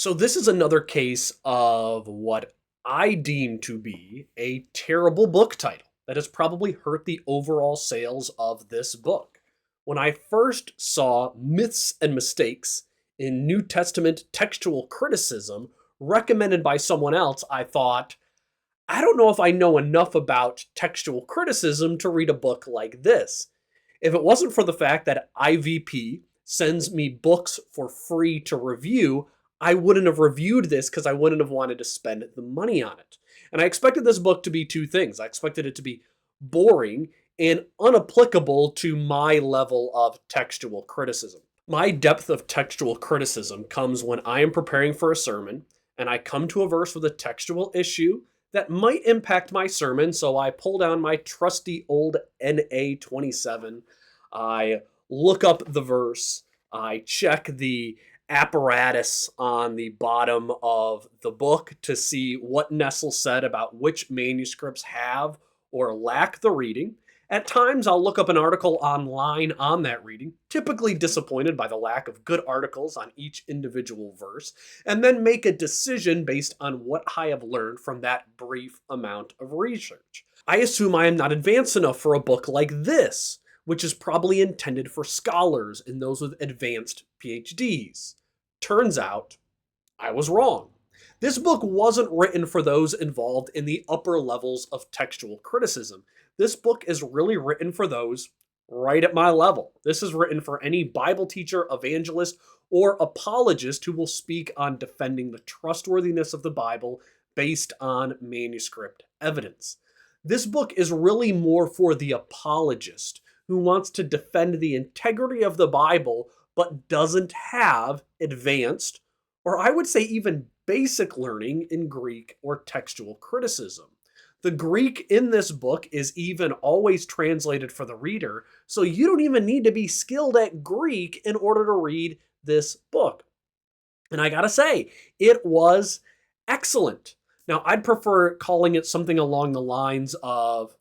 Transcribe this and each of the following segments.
So this is another case of what I deem to be a terrible book title that has probably hurt the overall sales of this book. When I first saw Myths and Mistakes in New Testament Textual Criticism recommended by someone else, I thought, I don't know if I know enough about textual criticism to read a book like this. If it wasn't for the fact that IVP sends me books for free to review, I wouldn't have reviewed this because I wouldn't have wanted to spend the money on it. And I expected this book to be two things. I expected it to be boring and unapplicable to my level of textual criticism. My depth of textual criticism comes when I am preparing for a sermon and I come to a verse with a textual issue that might impact my sermon. So I pull down my trusty old NA 27. I look up the verse. I check the apparatus on the bottom of the book to see what Nestle said about which manuscripts have or lack the reading. At times, I'll look up an article online on that reading, typically disappointed by the lack of good articles on each individual verse, and then make a decision based on what I have learned from that brief amount of research. I assume I am not advanced enough for a book like this, which is probably intended for scholars and those with advanced PhDs. Turns out, I was wrong. This book wasn't written for those involved in the upper levels of textual criticism. This book is really written for those right at my level. This is written for any Bible teacher, evangelist, or apologist who will speak on defending the trustworthiness of the Bible based on manuscript evidence. This book is really more for the apologist who wants to defend the integrity of the Bible but doesn't have advanced, or I would say even basic learning in Greek or textual criticism. The Greek in this book is even always translated for the reader, so you don't even need to be skilled at Greek in order to read this book. And I gotta say, it was excellent. Now, I'd prefer calling it something along the lines of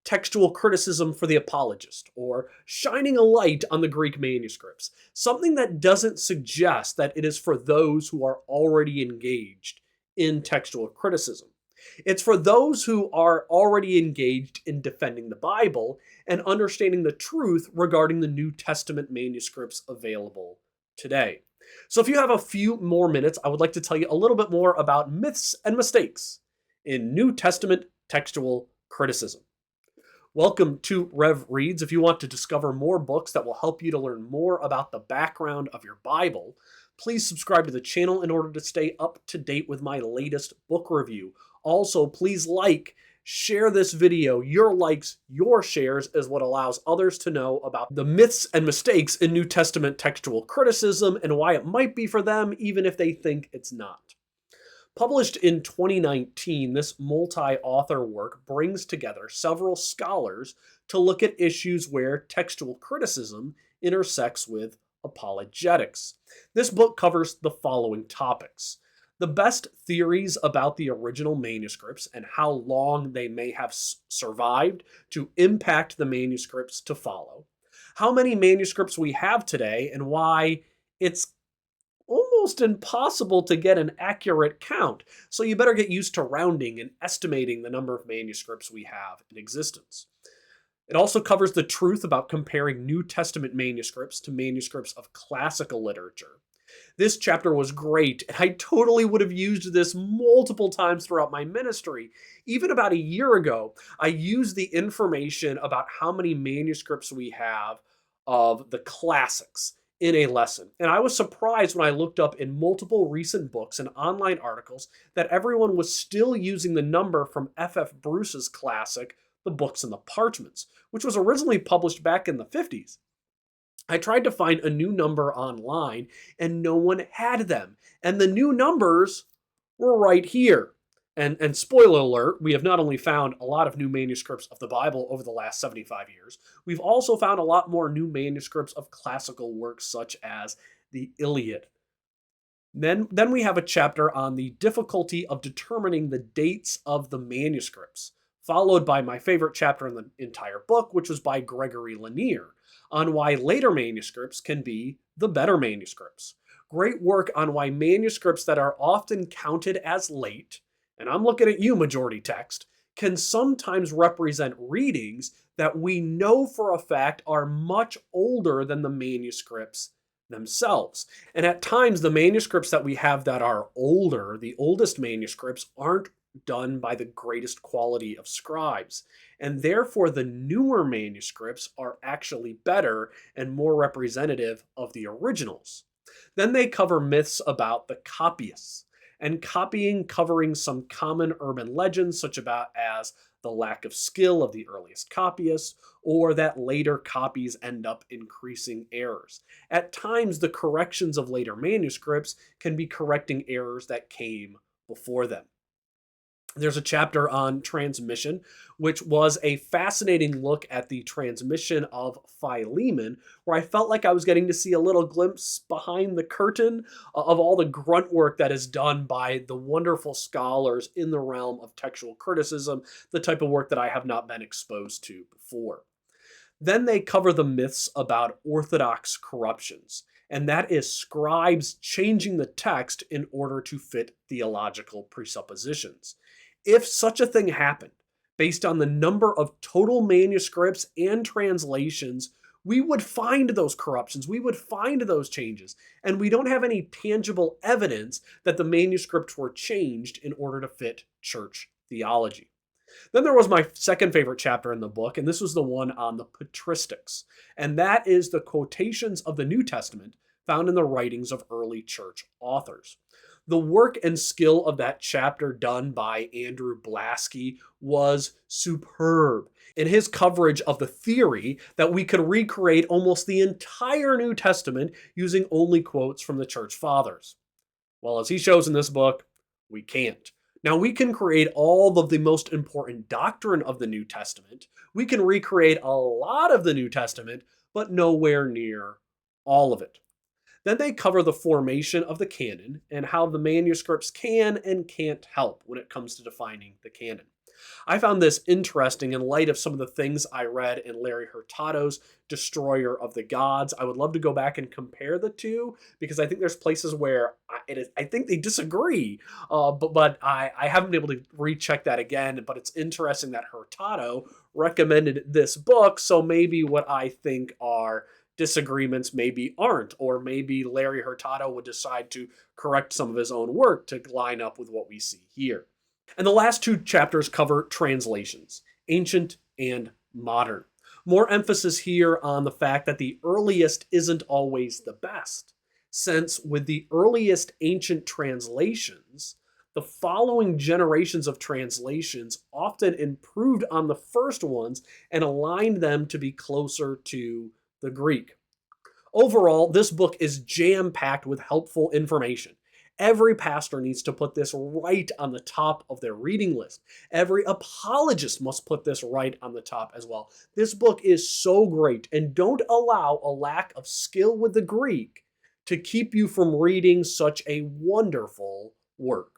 textual criticism for the apologist, or shining a light on the Greek manuscripts, something that doesn't suggest that it is for those who are already engaged in textual criticism. It's for those who are already engaged in defending the Bible and understanding the truth regarding the New Testament manuscripts available today. So if you have a few more minutes, I would like to tell you a little bit more about myths and mistakes in New Testament textual criticism. Welcome to Rev Reads. If you want to discover more books that will help you to learn more about the background of your Bible, please subscribe to the channel in order to stay up to date with my latest book review. Also, please share this video. Your likes, your shares is what allows others to know about the myths and mistakes in New Testament textual criticism and why it might be for them even if they think it's not. Published in 2019, this multi-author work brings together several scholars to look at issues where textual criticism intersects with apologetics. This book covers the following topics: the best theories about the original manuscripts and how long they may have survived to impact the manuscripts to follow, how many manuscripts we have today and why it's almost impossible to get an accurate count, so you better get used to rounding and estimating the number of manuscripts we have in existence. It also covers the truth about comparing New Testament manuscripts to manuscripts of classical literature. This chapter was great, and I totally would have used this multiple times throughout my ministry. Even about a year ago, I used the information about how many manuscripts we have of the classics in a lesson. And I was surprised when I looked up in multiple recent books and online articles that everyone was still using the number from F.F. Bruce's classic, The Books and the Parchments, which was originally published back in the 50s. I tried to find a new number online and no one had them. And the new numbers were right here. And spoiler alert, we have not only found a lot of new manuscripts of the Bible over the last 75 years, we've also found a lot more new manuscripts of classical works such as the Iliad. Then we have a chapter on the difficulty of determining the dates of the manuscripts, followed by my favorite chapter in the entire book, which was by Gregory Lanier, on why later manuscripts can be the better manuscripts. Great work on why manuscripts that are often counted as late, and I'm looking at you, majority text, can sometimes represent readings that we know for a fact are much older than the manuscripts themselves. And at times, the manuscripts that we have that are older, the oldest manuscripts, aren't done by the greatest quality of scribes. And therefore, the newer manuscripts are actually better and more representative of the originals. Then they cover myths about the copyists and copying, covering some common urban legends, such about as the lack of skill of the earliest copyists, or that later copies end up increasing errors. At times, the corrections of later manuscripts can be correcting errors that came before them. There's a chapter on transmission, which was a fascinating look at the transmission of Philemon, where I felt like I was getting to see a little glimpse behind the curtain of all the grunt work that is done by the wonderful scholars in the realm of textual criticism, the type of work that I have not been exposed to before. Then they cover the myths about orthodox corruptions, and that is scribes changing the text in order to fit theological presuppositions. If such a thing happened, based on the number of total manuscripts and translations, we would find those corruptions, we would find those changes, and we don't have any tangible evidence that the manuscripts were changed in order to fit church theology. Then there was my second favorite chapter in the book, and this was the one on the patristics. And that is the quotations of the New Testament found in the writings of early church authors. The work and skill of that chapter done by Andrew Blasky was superb in his coverage of the theory that we could recreate almost the entire New Testament using only quotes from the church fathers. Well, as he shows in this book, we can't. Now, we can create all of the most important doctrine of the New Testament. We can recreate a lot of the New Testament, but nowhere near all of it. Then they cover the formation of the canon and how the manuscripts can and can't help when it comes to defining the canon. I found this interesting in light of some of the things I read in Larry Hurtado's Destroyer of the Gods. I would love to go back and compare the two because I think there's places where I think they disagree, but I haven't been able to recheck that again. But it's interesting that Hurtado recommended this book, so maybe what I think are disagreements maybe aren't, or maybe Larry Hurtado would decide to correct some of his own work to line up with what we see here. And the last two chapters cover translations, ancient and modern. More emphasis here on the fact that the earliest isn't always the best, since with the earliest ancient translations, the following generations of translations often improved on the first ones and aligned them to be closer to the Greek. Overall, this book is jam-packed with helpful information. Every pastor needs to put this right on the top of their reading list. Every apologist must put this right on the top as well. This book is so great, and don't allow a lack of skill with the Greek to keep you from reading such a wonderful work.